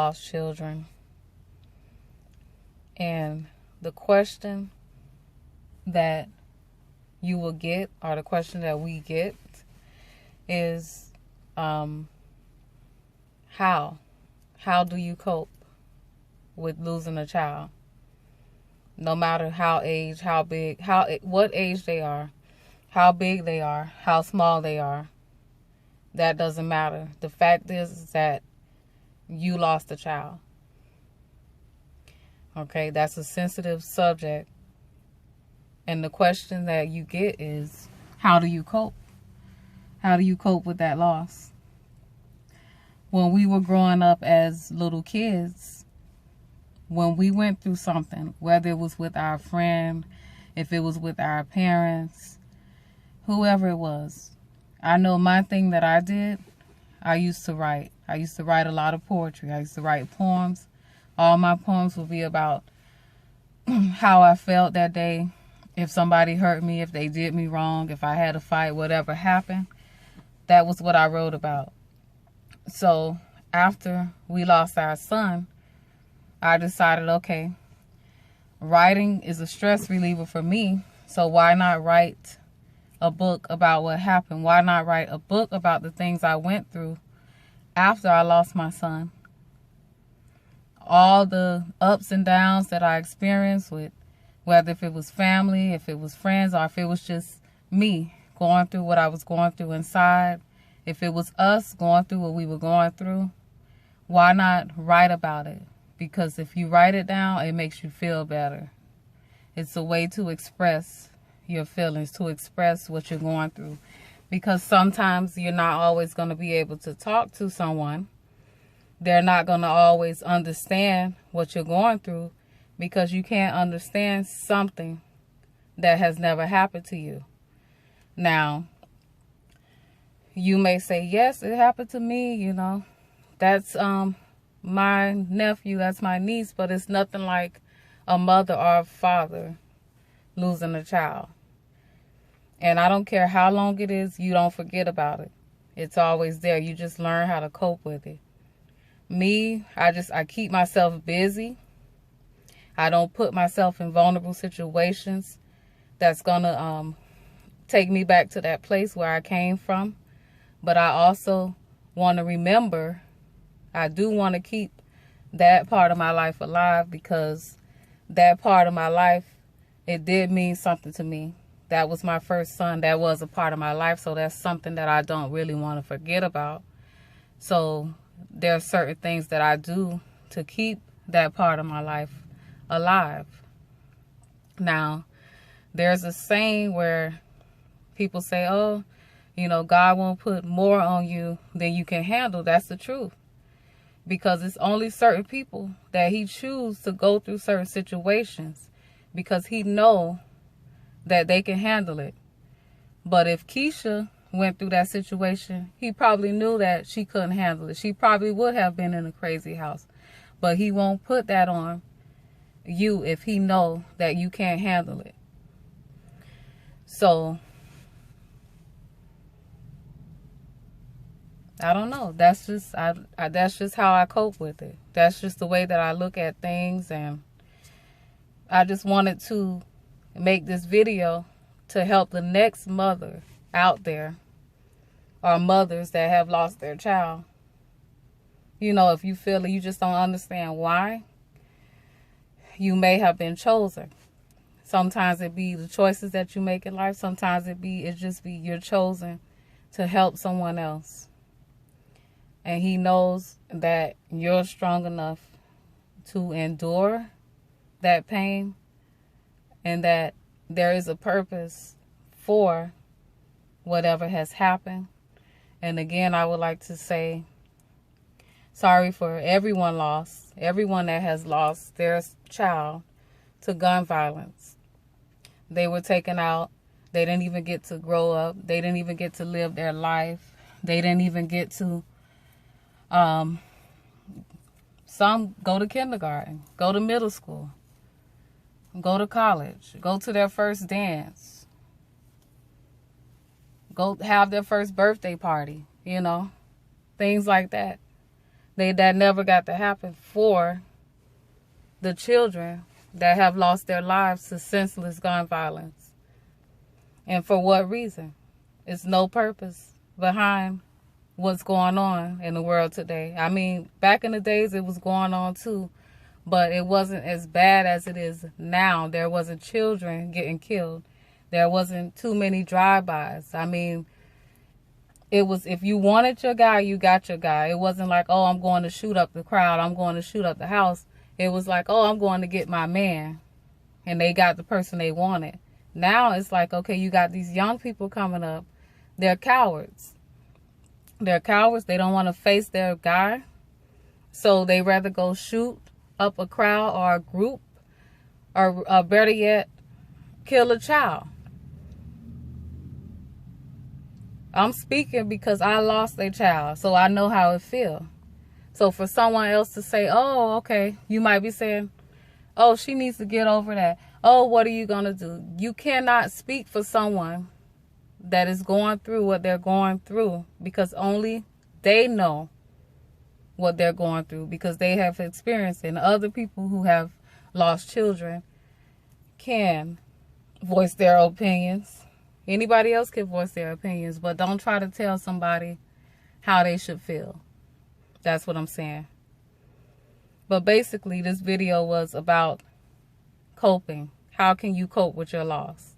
lost children. And the question that you will get, or the question that we get, is how? How do you cope with losing a child? No matter how age, how big, what age they are, how big they are, how small they are, that doesn't matter. The fact is that you lost a child. Okay, that's a sensitive subject. And the question that you get is, how do you cope? How do you cope with that loss? When we were growing up as little kids, when we went through something, whether it was with our friend, if it was with our parents, whoever it was, I know my thing that I did, I used to write. I used to write a lot of poetry. I used to write poems. All my poems would be about how I felt that day, if somebody hurt me, if they did me wrong, if I had a fight, whatever happened. That was what I wrote about. So after we lost our son, I decided, okay, writing is a stress reliever for me. So why not write a book about what happened? Why not write a book about the things I went through after I lost my son? All the ups and downs that I experienced with, whether if it was family, if it was friends, or if it was just me going through what I was going through inside, if it was us going through what we were going through, why not write about it? Because if you write it down, it makes you feel better. It's a way to express your feelings, to express what you're going through. Because sometimes you're not always going to be able to talk to someone. They're not going to always understand what you're going through, because you can't understand something that has never happened to you. Now, you may say, yes, it happened to me, you know. That's my nephew, that's my niece, but it's nothing like a mother or a father losing a child. And I don't care how long it is, you don't forget about it. It's always there. You just learn how to cope with it. Me, I keep myself busy. I don't put myself in vulnerable situations that's going to take me back to that place where I came from. But I also want to remember, I do want to keep that part of my life alive, because that part of my life, it did mean something to me. That was my first son. That was a part of my life. So that's something that I don't really want to forget about. So there are certain things that I do to keep that part of my life alive. Now, there's a saying where people say, oh, you know, God won't put more on you than you can handle. That's the truth. Because it's only certain people that he chooses to go through certain situations, because he know that they can handle it. But if Keisha went through that situation, he probably knew that she couldn't handle it. She probably would have been in a crazy house. But he won't put that on you if he know that you can't handle it. So I don't know. That's just that's just how I cope with it. That's just the way that I look at things, and I just wanted to make this video to help the next mother out there, or mothers that have lost their child. You know, if you feel that you just don't understand why, you may have been chosen. Sometimes it be the choices that you make in life. Sometimes it just be you're chosen to help someone else. And he knows that you're strong enough to endure that pain, and that there is a purpose for whatever has happened. And again, I would like to say sorry for everyone that has lost their child to gun violence. They were taken out. They didn't even get to grow up. They didn't even get to live their life. They didn't even get to, some go to kindergarten, go to middle school, go to college, go to their first dance, go have their first birthday party, you know, things like that. that never got to happen for the children that have lost their lives to senseless gun violence. And for what reason? It's no purpose behind what's going on in the world today. I mean, back in the days it was going on too, but it wasn't as bad as it is now. There wasn't children getting killed. There wasn't too many drive-bys. I mean, it was, if you wanted your guy, you got your guy. It wasn't like, oh, I'm going to shoot up the crowd, I'm going to shoot up the house. It was like, oh, I'm going to get my man. And they got the person they wanted. Now it's like, okay, you got these young people coming up. They're cowards. They're cowards. They don't want to face their guy. So they rather go shoot up a crowd or a group, or better yet, kill a child. I'm speaking because I lost a child, so I know how it feels. So for someone else to say, oh, okay, you might be saying, oh, she needs to get over that. Oh, what are you going to do? You cannot speak for someone that is going through what they're going through, because only they know what they're going through, because they have experienced it. And other people who have lost children can voice their opinions. Anybody else can voice their opinions, but don't try to tell somebody how they should feel. That's what I'm saying. But basically, this video was about coping. How can you cope with your loss?